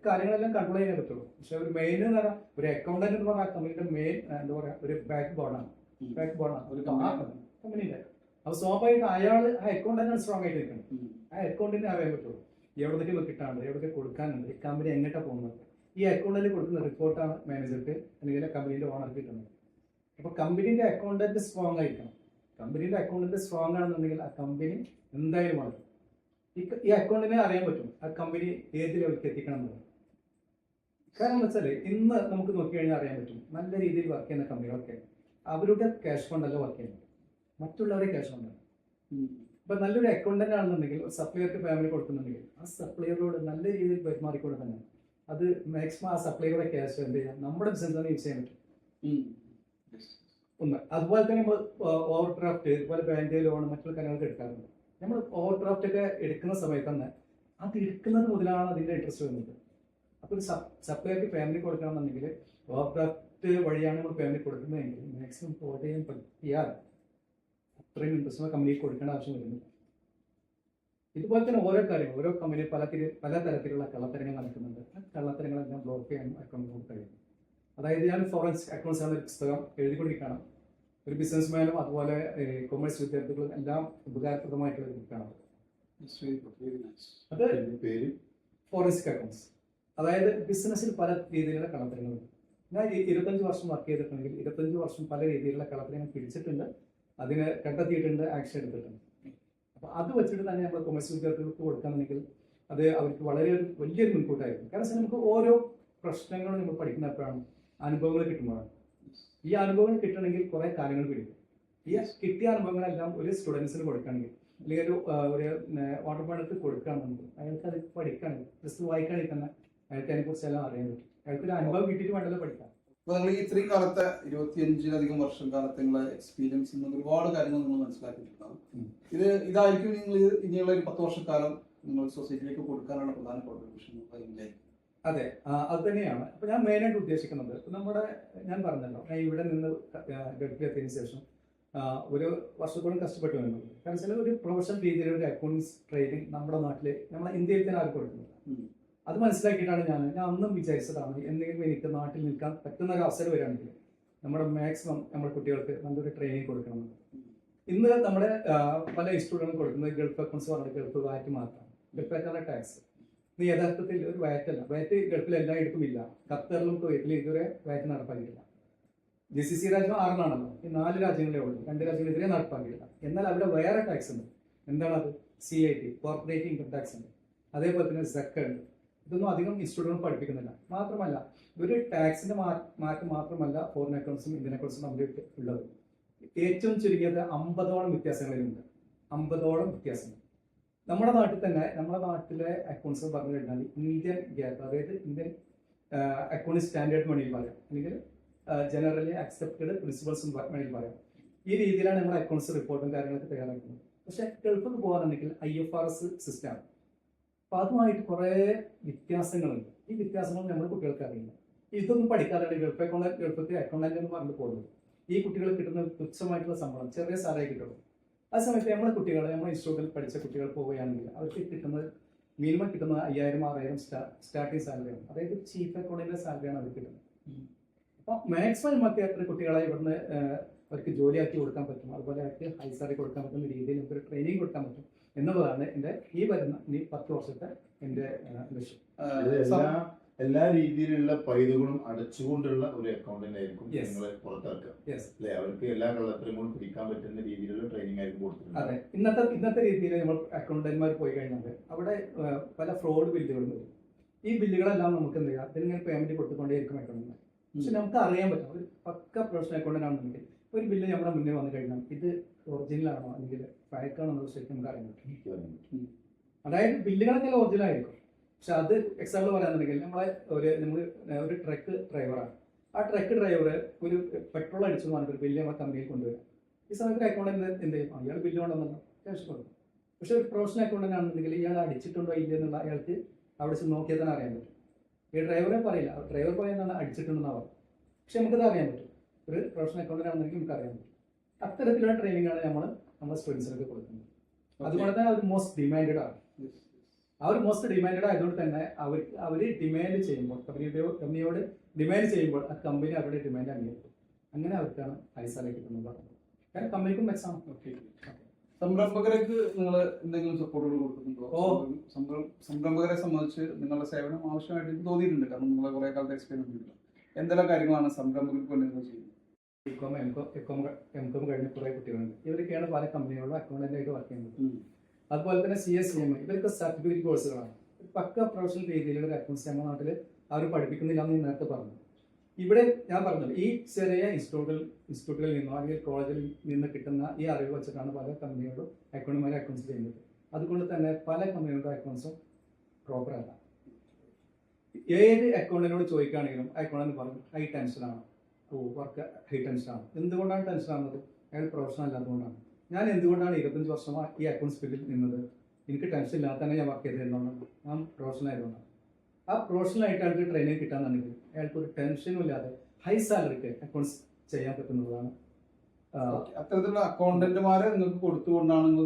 കാര്യങ്ങളെല്ലാം കൺട്രോൾ ചെയ്യാൻ പറ്റുള്ളൂ. പക്ഷെ ഒരു മെയിൻ എന്ന് പറഞ്ഞാൽ ഒരു അക്കൗണ്ടന്റ് എന്ന് പറഞ്ഞാൽ കമ്പനിയുടെ മെയിൻ എന്താ പറയുക, ഒരു ബാക്ക് ബോണാണ് ഒരു കമ്പനിയുടെ. അപ്പൊ സ്വാഭാവികമായിട്ട് അയാൾ ആ അക്കൗണ്ടന്റാണ് സ്ട്രോങ് ആയിട്ട് നിൽക്കുന്നത്. ആ അക്കൗണ്ടിനെ അറിയാൻ പറ്റുള്ളൂ എവിടേക്ക് കിട്ടാണ്ട്, എവിടേക്ക് കൊടുക്കാനുണ്ട്, ഈ കമ്പനി എങ്ങോട്ടാണ് പോകുന്നത്. ഈ അക്കൗണ്ടിൽ കൊടുക്കുന്ന റിപ്പോർട്ടാണ് മാനേജർക്ക് അല്ലെങ്കിൽ കമ്പനീന്റെ ഓണർക്ക് കിട്ടുന്നത്. അപ്പൊ കമ്പനീന്റെ അക്കൗണ്ടന്റ് സ്ട്രോങ് ആയിരിക്കണം. കമ്പനീന്റെ അക്കൗണ്ടന്റ് സ്ട്രോങ് ആണെന്നുണ്ടെങ്കിൽ ആ കമ്പനി എന്തായാലും വളരും. ഈ അക്കൗണ്ടിനെ അറിയാൻ പറ്റും ആ കമ്പനി ഏത് ലെവലിലേക്ക് എത്തിക്കണം എന്നുള്ളത്. കാരണം എന്താ വെച്ചാൽ ഇന്ന് നമുക്ക് നോക്കിക്കഴിഞ്ഞാൽ അറിയാൻ പറ്റും നല്ല രീതിയിൽ വർക്ക് ചെയ്യുന്ന കമ്പനികളൊക്കെ അവരുടെ ക്യാഷ് ഫണ്ടല്ല വർക്ക് ചെയ്യുന്നത്, മറ്റുള്ളവരെ ക്യാഷ് ഫണ്ടാണ്. ഇപ്പൊ നല്ലൊരു അക്കൗണ്ടന്റ് ആണെന്നുണ്ടെങ്കിൽ ഒരു സപ്ലയർക്ക് ഫാമിലി കൊടുക്കുന്നുണ്ടെങ്കിൽ ആ സപ്ലയറോട് നല്ല രീതിയിൽ പെരുമാറിക്കൊണ്ട് തന്നെ അത് മാക്സിമം ആ സപ്ലൈയുടെ ക്യാഷ് എന്ത് ചെയ്യാം നമ്മുടെ ബിസിനസ് തന്നെ യൂസ് ചെയ്യാൻ പറ്റും. ഒന്ന് അതുപോലെ തന്നെ നമ്മൾ ഓവർ ഡ്രാഫ്റ്റ്, ഇതുപോലെ ബാങ്ക് ലോൺ മറ്റുള്ള കാര്യങ്ങളൊക്കെ എടുക്കാറുണ്ട്. നമ്മൾ ഓവർ ഡ്രാഫ്റ്റ് ഒക്കെ എടുക്കുന്ന സമയത്ത് തന്നെ അത് എടുക്കുന്നത് മുതലാണ് അതിന്റെ ഇൻട്രസ്റ്റ് വരുന്നത്. അപ്പോൾ ഒരു സപ്ലൈക്ക് ഫാമിലി കൊടുക്കണമെന്നുണ്ടെങ്കിൽ ഓവർ ഡ്രാഫ്റ്റ് മറ്റ് വഴിയാണ് നമ്മൾ പേയ്മെന്റ് കൊടുക്കുന്നതെങ്കിൽ മാക്സിമം പ്രൊവൈഡ് ചെയ്യാൻ പറ്റിയാൽ അത്രയും ഇൻട്രസ്റ്റ് കമ്പനിക്ക് കൊടുക്കേണ്ട ആവശ്യം വരുന്നില്ല. ഇതുപോലെ തന്നെ ഓരോ കാര്യങ്ങൾ ഓരോ കമ്പനി പല തരത്തിലുള്ള കള്ളത്തരങ്ങൾ നടക്കുന്നുണ്ട്. ആ കള്ളത്തരങ്ങളെല്ലാം ബ്ലോക്ക് ചെയ്യാൻ അക്കൗണ്ട് കഴിയും. അതായത് ഞാൻ ഫോറൻസിക് അക്കൗണ്ട്സ് എന്ന ഒരു പുസ്തകം എഴുതിക്കൊണ്ടിരിക്കുകയാണ്. ഒരു ബിസിനസ്മാനും അതുപോലെ കൊമേഴ്സ് വിദ്യാർത്ഥികളും എല്ലാം ഉപകാരപ്രദമായിട്ടുള്ള ഒരു ബുക്കാണ് അത്. പേര് ഫോറൻസിക് അക്കൗണ്ട്സ്. അതായത് ബിസിനസ്സിൽ പല രീതിയിലുള്ള കള്ളത്തരങ്ങളുണ്ട്. ഞാൻ 25 വർഷം വർക്ക് ചെയ്തിട്ടുണ്ടെങ്കിൽ 25 വർഷം പല രീതിയിലുള്ള കള്ളത്തരങ്ങൾ പിടിച്ചിട്ടുണ്ട്, അതിന് കണ്ടെത്തിയിട്ടുണ്ട്, ആക്ഷൻ എടുത്തിട്ടുണ്ട്. അപ്പോൾ അത് വെച്ചിട്ട് തന്നെ നമ്മൾ കൊമേഴ്സ് വിദ്യാർത്ഥികൾക്ക് കൊടുക്കുകയാണെങ്കിൽ അത് അവർക്ക് വളരെ വലിയൊരു മുൻകൂട്ടായിരിക്കും. കാരണം നമുക്ക് ഓരോ പ്രശ്നങ്ങളും നമ്മൾ പഠിക്കുന്നപ്പോഴാണ് അനുഭവങ്ങൾ കിട്ടുമ്പോഴാണ്. ഈ അനുഭവങ്ങൾ കിട്ടണമെങ്കിൽ കുറേ കാര്യങ്ങൾ പിടിക്കും. ഈ കിട്ടിയ അനുഭവങ്ങളെല്ലാം ഒരു സ്റ്റുഡൻസിന് കൊടുക്കുകയാണെങ്കിൽ അല്ലെങ്കിൽ ഒരു വാട്ടർ പാടത്ത് കൊടുക്കുകയാണെങ്കിൽ അയാൾക്ക് അത് പഠിക്കുകയാണെങ്കിൽ ജസ്റ്റ് വായിക്കുകയാണെങ്കിൽ തന്നെ അയാൾക്ക് അതിനെക്കുറിച്ച് എല്ലാം അറിയാൻ പറ്റും. അയാൾക്ക് ഒരു അനുഭവം കിട്ടിയിട്ട് വേണ്ടല്ലോ പഠിക്കാം. അപ്പോൾ നിങ്ങൾ ഈ ഇത്രയും കാലത്തെ 25-ലധികം വർഷം കാലത്തെ നിങ്ങളെ എക്സ്പീരിയൻസിൽ നിന്ന് ഒരുപാട് കാര്യങ്ങൾ നിങ്ങൾ മനസ്സിലാക്കിയിട്ടുണ്ടാകും. ഇതായിരിക്കും നിങ്ങൾ ഇനിയുള്ള ഒരു 10 വർഷക്കാലം നിങ്ങൾ സൊസൈറ്റിയിലേക്ക് കൊടുക്കാനുള്ള പ്രധാന കോൺട്രിബ്യൂഷൻ വിചാരിക്കും. അതെ, അത് തന്നെയാണ്. അപ്പോൾ ഞാൻ മെയിനായിട്ട് ഉദ്ദേശിക്കുന്നത് ഞാൻ പറഞ്ഞല്ലോ, ഞാൻ ഇവിടെ നിന്ന് ഗൾഫിലെത്തിയതിനു ശേഷം ഒരു വർഷത്തോളം കഷ്ടപ്പെട്ടു വരുന്നത്. കാരണം വെച്ചാൽ ഒരു പ്രൊഫഷണൽ രീതിയിലുള്ള ഒരു അക്കൗണ്ട്സ് ട്രെയിനിങ് നമ്മുടെ നാട്ടിൽ നമ്മളെ ഇന്ത്യയിൽ തന്നെ ആരും കൊടുക്കുന്നില്ല. അത് മനസ്സിലാക്കിയിട്ടാണ് ഞാൻ അന്നും വിചാരിച്ചതാണ് എന്തെങ്കിലും എനിക്ക് നാട്ടിൽ നിൽക്കാൻ പറ്റുന്ന ഒരു അവസരം വരികയാണെങ്കിൽ നമ്മുടെ മാക്സിമം നമ്മുടെ കുട്ടികൾക്ക് നല്ലൊരു ട്രെയിനിങ് കൊടുക്കണം. ഇന്ന് നമ്മുടെ പല ഇൻസ്റ്റിറ്റ്യൂട്ടുകളും കൊടുക്കുന്നത് ഗൾഫ് അക്കൗണ്ട്സ് പറഞ്ഞാൽ ഗൾഫ് വാറ്റ് മാത്രമാണ്. ഗൾഫ് വാറ്റാണ് ടാക്സ്. ഇത് യഥാർത്ഥത്തിൽ ഒരു വാറ്റല്ല. വാറ്റ് ഗൾഫിൽ എല്ലായിടത്തും ഇല്ല. ഖത്തറിലും കുവൈറ്റിലും ഇതുവരെ വാറ്റ് നടപ്പാക്കിയിട്ടില്ല. GCC രാജ്യം 6 ഈ 4 രാജ്യങ്ങളേ ഉള്ളൂ. 2 രാജ്യങ്ങൾ ഇതുവരെ നടപ്പാക്കിയില്ല. എന്നാൽ അവിടെ വേറെ ടാക്സ് ഉണ്ട്. എന്താണ് അത്? CIT, കോർപ്പറേറ്റ് ഇൻകം ടാക്സ് ഉണ്ട്. അതേപോലെ തന്നെ ZK ഉണ്ട്. ഇതൊന്നും അധികം ഇൻസ്റ്റിറ്റ്യൂട്ടുകൾ പഠിപ്പിക്കുന്നില്ല. മാത്രമല്ല ഒരു ടാക്സിന്റെ മാറ്റം മാത്രമല്ല ഫോറിൻ അക്കൗണ്ട്സും ഇന്ത്യൻ അക്കൗണ്ട്സും നമ്മുടെ ഉള്ളത്. ഏറ്റവും ചുരുങ്ങിയത് 50ഓളം വ്യത്യാസങ്ങളുണ്ട്. 50ഓളം വ്യത്യാസങ്ങൾ നമ്മുടെ നാട്ടിൽ തന്നെ. നമ്മുടെ നാട്ടിലെ അക്കൗണ്ട്സ് പറഞ്ഞു കഴിഞ്ഞാൽ ഇന്ത്യൻ ഗ്യാപ്പ്, അതായത് ഇന്ത്യൻ അക്കൗണ്ടിംഗ് സ്റ്റാൻഡേർഡ് വേണമെങ്കിൽ പറയാം, അല്ലെങ്കിൽ ജനറലി അക്സെപ്റ്റഡ് പ്രിൻസിപ്പൾസും വേണമെങ്കിൽ പറയാം. ഈ രീതിയിലാണ് നമ്മുടെ അക്കൗണ്ട്സ് റിപ്പോർട്ടും കാര്യങ്ങളൊക്കെ തയ്യാറാക്കുന്നത്. പക്ഷേ ഗൾഫിൽ പോകാനുണ്ടെങ്കിൽ IFRS സിസ്റ്റമാണ്. അപ്പോൾ അതുമായിട്ട് കുറേ വ്യത്യാസങ്ങളുണ്ട്. ഈ വ്യത്യാസങ്ങൾ നമ്മുടെ കുട്ടികൾക്ക് അറിയില്ല. ഇതൊന്നും പഠിക്കാതെ ഗൾഫിലേക്ക് അക്കൗണ്ടന്റ് എന്ന് പറഞ്ഞു പോകുന്നത് ഈ കുട്ടികൾ കിട്ടുന്ന തുച്ഛമായിട്ടുള്ള ശമ്പളം ചെറിയ സാലറി കിട്ടുള്ളൂ. ആ സമയത്ത് നമ്മുടെ കുട്ടികൾ നമ്മുടെ ഇൻസ്റ്റിറ്റ്യൂട്ടിൽ പഠിച്ച കുട്ടികൾ പോവുകയാണെങ്കിൽ അവർക്ക് കിട്ടുന്നത് മിനിമം കിട്ടുന്നത് 5000-6000 സ്റ്റാർട്ടിംഗ് സാലറിയാണ്. അതായത് ചീഫ് അക്കൗണ്ടിന്റെ സാലറിയാണ് അവർക്ക് കിട്ടുന്നത്. അപ്പോൾ മാക്സിമം നമുക്ക് എത്ര കുട്ടികളെ ഇവിടുന്ന് അവർക്ക് ജോലിയാക്കി കൊടുക്കാൻ പറ്റും, അതുപോലെ അവർക്ക് ഹൈ സാലറി കൊടുക്കാൻ പറ്റുന്ന രീതിയിൽ നമുക്കൊരു ട്രെയിനിങ് കൊടുക്കാൻ പറ്റും എന്നുള്ളതാണ് എൻ്റെ ഈ 10 വർഷത്തെ എൻ്റെ ലക്ഷ്യം. എല്ലാ രീതിയിലുള്ള പൈതകളും അടച്ചുകൊണ്ടുള്ള ഒരു അക്കൗണ്ടന്റ് ആയിരിക്കും നിങ്ങൾ പുറത്തിറക്കുക അല്ലെ? അവർക്ക് എല്ലാ കള്ളത്തരങ്ങളും പിടിക്കാൻ പറ്റുന്ന രീതിയിലുള്ള ട്രെയിനിങ് ആയിരിക്കും കൊടുക്കുന്നത്. അതെ, ഇന്നത്തെ രീതിയിൽ നമ്മൾ അക്കൗണ്ടന്റ്മാർ പോയി കഴിഞ്ഞാൽ അവിടെ പല ഫ്രോഡ് ബില്ലുകളും വരും. ഈ ബില്ലുകളെല്ലാം നമുക്ക് എന്ത് ചെയ്യാം, ഇതിങ്ങനെ പേയ്മെന്റ് കൊടുത്തുകൊണ്ടേയിരിക്കും അക്കൗണ്ടന്റ്. പക്ഷെ നമുക്ക് അറിയാൻ പറ്റും ഒരു പക്ക പ്രൊഫഷണൽ അക്കൗണ്ടന്റ് ആണെന്നുണ്ടെങ്കിൽ ഒരു ബില്ല് നമ്മുടെ മുന്നേ വന്നു കഴിഞ്ഞാൽ ഇത് ഒറിജിനലാണോ അല്ലെങ്കിൽ ഫേക്കാണോ എന്നുള്ള ശരിക്കും നമുക്ക് അറിയാൻ പറ്റും. അതായത് ബില്ലുകളൊക്കെ ഒറിജിനൽ ആയിരിക്കും. പക്ഷെ അത് എക്സാമ്പിൾ പറയാന്നുണ്ടെങ്കിൽ നമ്മൾ ഒരു ട്രക്ക് ഡ്രൈവറാണ്. ആ ട്രക്ക് ഡ്രൈവർ ഒരു പെട്രോൾ അടിച്ചു പറഞ്ഞിട്ട് ഒരു ബില്ല് നമ്മുടെ കമ്പനിയിൽ കൊണ്ടുവരാം. ഈ സമയത്ത് അക്കൗണ്ടന്റ് എന്ത് ചെയ്യും? അയാൾ ബില്ല് കൊണ്ടുവന്നു ക്യാഷ് കൊടുക്കും. പക്ഷെ ഒരു പ്രൊഫഷണൽ അക്കൗണ്ടന്റ് ആണെന്നുണ്ടെങ്കിൽ ഇയാൾ അടിച്ചിട്ടുണ്ടോ ഇല്ല എന്നുള്ള അയാൾക്ക് അവിടെ ചെന്ന് നോക്കിയാൽ തന്നെ അറിയാൻ പറ്റും. ഈ ഡ്രൈവറെ പറയില്ല, ഡ്രൈവർ പറയുന്നതാണ് അടിച്ചിട്ടുണ്ടെന്നാണ് പറയും. പക്ഷെ നമുക്കത് അറിയാൻ പറ്റും. ഒരു പ്രൊഫഷണൽ അക്കൗണ്ടന്റ് ആണെന്നുണ്ടെങ്കിൽ നമുക്ക് അറിയാൻ പറ്റും. അത്തരത്തിലുള്ള ട്രെയിനിങ് ആണ് നമ്മുടെ സ്റ്റുഡൻസിനൊക്കെ കൊടുക്കുന്നത്. അതുപോലെ തന്നെ അവർ മോസ്റ്റ് ഡിമാൻഡഡ് ആണ്. അവർ മോസ്റ്റ് ഡിമാൻഡഡ് ആയതുകൊണ്ട് തന്നെ അവർ ഡിമാൻഡ് ചെയ്യുമ്പോൾ കമ്പനിയോട് ഡിമാൻഡ് ചെയ്യുമ്പോൾ ആ കമ്പനി അവരുടെ ഡിമാൻഡ് അംഗീകരിക്കും. അങ്ങനെ അവർക്കാണ് ഹൈ സാലറി കിട്ടുന്നത്. കാരണം കമ്പനിക്കും മെച്ചാണ്. സംരംഭകർക്ക് നിങ്ങൾ എന്തെങ്കിലും സപ്പോർട്ടുകൾ കൊടുക്കുന്നുണ്ടോ? സംരംഭകരെ സംബന്ധിച്ച് നിങ്ങളുടെ സേവനം ആവശ്യമായിട്ട് എനിക്ക് തോന്നിയിട്ടുണ്ട്. കാരണം നിങ്ങളെ കുറെ കാലത്തെ എക്സ്പീരിയൻസ് ഉണ്ട്. എന്തെല്ലാം കാര്യങ്ങളാണ് സംരംഭകർക്ക് വേണ്ടി നിങ്ങൾ ചെയ്യുന്നത്? M.Com കഴിഞ്ഞ കുറേ കുട്ടികളുണ്ട്. ഇവരൊക്കെയാണ് പല കമ്പനികളിലും അക്കൗണ്ടന്റായിട്ട് വർക്ക് ചെയ്യുന്നത്. അതുപോലെ തന്നെ CSCM ഇവർക്ക് സർട്ടിഫിക്കറ്റ് കോഴ്സുകളാണ്. പക്ക പ്രൊഫഷണൽ രീതിയിലുള്ള ഒരു അക്കൗണ്ട്സ് നമ്മുടെ നാട്ടിൽ അവർ പഠിപ്പിക്കുന്നില്ല എന്ന് നേരത്തെ പറഞ്ഞു. ഇവിടെ ഞാൻ പറഞ്ഞത് ഈ ചെറിയ ഇൻസ്റ്റിറ്റ്യൂട്ടുകളിൽ നിന്നോ അല്ലെങ്കിൽ കോളേജിൽ നിന്ന് കിട്ടുന്ന ഈ അറിവ് വെച്ചിട്ടാണ് പല കമ്പനികളും അക്കൗണ്ട്സ് ചെയ്യുന്നത്. അതുകൊണ്ട് തന്നെ പല കമ്പനികളുടെ അക്കൗണ്ട്സും പ്രോപ്പറല്ല. ഏത് അക്കൗണ്ടിനോട് ചോദിക്കുകയാണെങ്കിലും അക്കൗണ്ടന്റ് പറയും ഹൈ ടെൻഷനാണ്, വർക്ക് ഹൈ ടെൻഷനാണ്. എന്തുകൊണ്ടാണ് ടെൻഷൻ ആകുന്നത്? അയാൾ പ്രൊഫഷണൽ അല്ലാത്തതുകൊണ്ടാണ്. ഞാൻ എന്തുകൊണ്ടാണ് 25 വർഷമായി ഈ അക്കൗണ്ട്സ് ഫീൽഡിൽ നിന്നത്? എനിക്ക് ടെൻഷൻ ഇല്ലാതെ തന്നെ ഞാൻ വർക്ക് ചെയ്തിരുന്നതുകൊണ്ടാണ്. ഞാൻ പ്രൊഫഷണൽ ആയതുകൊണ്ടാണ്. ആ പ്രൊഫഷണൽ ആയിട്ട് അയാൾക്ക് ട്രെയിനിങ് കിട്ടാന്നുണ്ടെങ്കിൽ അയാൾക്ക് ഒരു ടെൻഷനും ഇല്ലാതെ ഹൈ സാലറിക്ക് അക്കൗണ്ട്സ് ചെയ്യാൻ പറ്റുന്നതാണ്. Okay. അത്തരത്തിലുള്ള അക്കൗണ്ടന്റുമാരെ നിങ്ങൾക്ക് കൊടുത്തുകൊണ്ടാണ് നിങ്ങൾ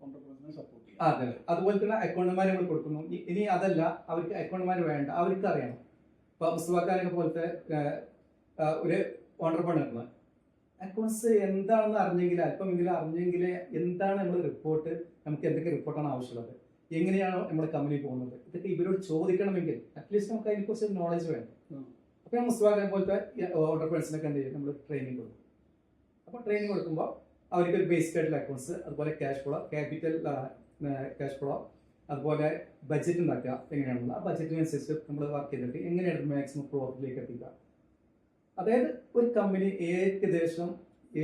എന്റർപ്രൈസസിനെ സപ്പോർട്ട് ചെയ്യുന്നത്. അതെ, അതുപോലെ തന്നെ അക്കൗണ്ടന്മാരെ നമ്മൾ കൊടുക്കുന്നു. ഇനി അതല്ല, അവർക്ക് അക്കൗണ്ടന്മാർ വേണ്ട, അവർക്ക് അറിയണം. ഇപ്പൊ മുസ്തഫാക്കാരൊക്കെ പോലത്തെ ഒരു ഓണ്ടർപ്രണറിന് അക്കൗണ്ട്സ് എന്താണെന്ന് അറിഞ്ഞെങ്കിൽ, അല്പമെങ്കിലും അറിഞ്ഞെങ്കിൽ എന്താണ് നമ്മൾ റിപ്പോർട്ട്, നമുക്ക് എന്തൊക്കെ റിപ്പോർട്ടാണ് ആവശ്യമുള്ളത്, എങ്ങനെയാണ് നമ്മുടെ കമ്പനി പോകുന്നത്, ഇതൊക്കെ ഇവരോട് ചോദിക്കണമെങ്കിൽ അറ്റ്ലീസ്റ്റ് നമുക്ക് അതിനെക്കുറിച്ച് നോളജ് വേണം. അപ്പോൾ മുസ്തഫാക്കാരെ പോലത്തെ ഓണ്ടർപ്രണേഴ്സിനൊക്കെ എന്ത് ചെയ്യും, നമ്മൾ ട്രെയിനിങ് കൊടുക്കും. അപ്പോൾ ട്രെയിനിങ് കൊടുക്കുമ്പോൾ അവർക്ക് ഒരു ബേസിക് ആയിട്ടുള്ള അക്കൗണ്ട്സ്, അതുപോലെ cash flow, capital cash flow, അതുപോലെ ബഡ്ജറ്റ് ഉണ്ടാക്കുക എങ്ങനെയാണെന്നുള്ള, ആ ബഡ്ജറ്റിനനുസരിച്ച് നമ്മൾ വർക്ക് ചെയ്തിട്ട് എങ്ങനെയാണ് മാക്സിമം പ്രോഫിറ്റിലേക്ക് എത്തിക്കുക. അതായത് ഒരു കമ്പനി ഏകദേശം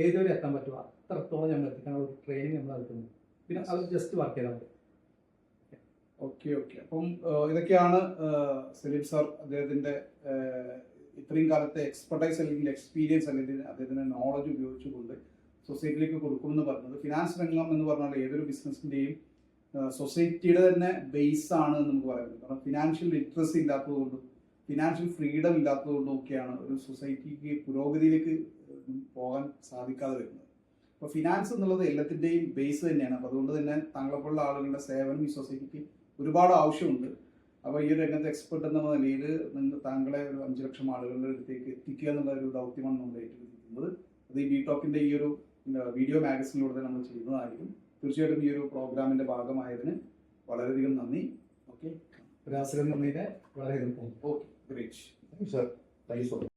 ഏതൊരു എത്താൻ പറ്റുക അത്രത്തോളം നമ്മൾ എത്തിക്കാൻ ഒരു ട്രെയിനിങ് നമ്മൾ നടത്തുന്നു. പിന്നെ അവർ ജസ്റ്റ് വർക്ക് ചെയ്താൽ മതി. ഓക്കെ. അപ്പം ഇതൊക്കെയാണ് സലീം സാർ അദ്ദേഹത്തിന്റെ ഇത്രയും കാലത്തെ എക്സ്പെർട്ടൈസ് അല്ലെങ്കിൽ എക്സ്പീരിയൻസ് അല്ലെങ്കിൽ അദ്ദേഹത്തിന്റെ നോളജ് ഉപയോഗിച്ചുകൊണ്ട് സൊസൈറ്റിയിലേക്ക് കൊടുക്കുമെന്ന് പറഞ്ഞത്. ഫിനാൻസ് രംഗം എന്ന് പറഞ്ഞാൽ ഏതൊരു ബിസിനസിന്റെയും സൊസൈറ്റിയുടെ തന്നെ ബേസ് ആണ് എന്ന് നമുക്ക് പറയാൻ പറ്റും. കാരണം ഫിനാൻഷ്യൽ ലിറ്ററസി ഇല്ലാത്തതുകൊണ്ടും ഫിനാൻഷ്യൽ ഫ്രീഡം ഇല്ലാത്തതുകൊണ്ടും ഒക്കെയാണ് ഒരു സൊസൈറ്റിക്ക് പുരോഗതിയിലേക്ക് പോകാൻ സാധിക്കാതെ വരുന്നത്. അപ്പോൾ ഫിനാൻസ് എന്നുള്ളത് എല്ലാത്തിൻ്റെയും ബേസ് തന്നെയാണ്. അപ്പോൾ അതുകൊണ്ട് തന്നെ താങ്കളെപ്പോലുള്ള ആളുകളുടെ സേവനം ഈ സൊസൈറ്റിക്ക് ഒരുപാട് ആവശ്യമുണ്ട്. അപ്പോൾ ഈ ഒരു രംഗത്തെ എക്സ്പെർട്ട് എന്ന നിലയിൽ താങ്കളെ ഒരു 5 ലക്ഷം ആളുകളുടെ അടുത്തേക്ക് എത്തിക്കുക എന്നുള്ള ഒരു ദൗത്യമാണ് നമ്മൾ ഏറ്റെടുത്തിരിക്കുന്നത്. അത് ഈ ബിടോക്കിന്റെ ഈ ഒരു വീഡിയോ മാഗസിനിലൂടെ തന്നെ നമ്മൾ ചെയ്യുന്നതായിരിക്കും. തീർച്ചയായിട്ടും ഈ ഒരു പ്രോഗ്രാമിന്റെ ഭാഗമായതിന് വളരെയധികം നന്ദി. ഓക്കെ, ഒരു അവസരം നന്ദിയുടെ വളരെ okay, great. Sir, thank you so much.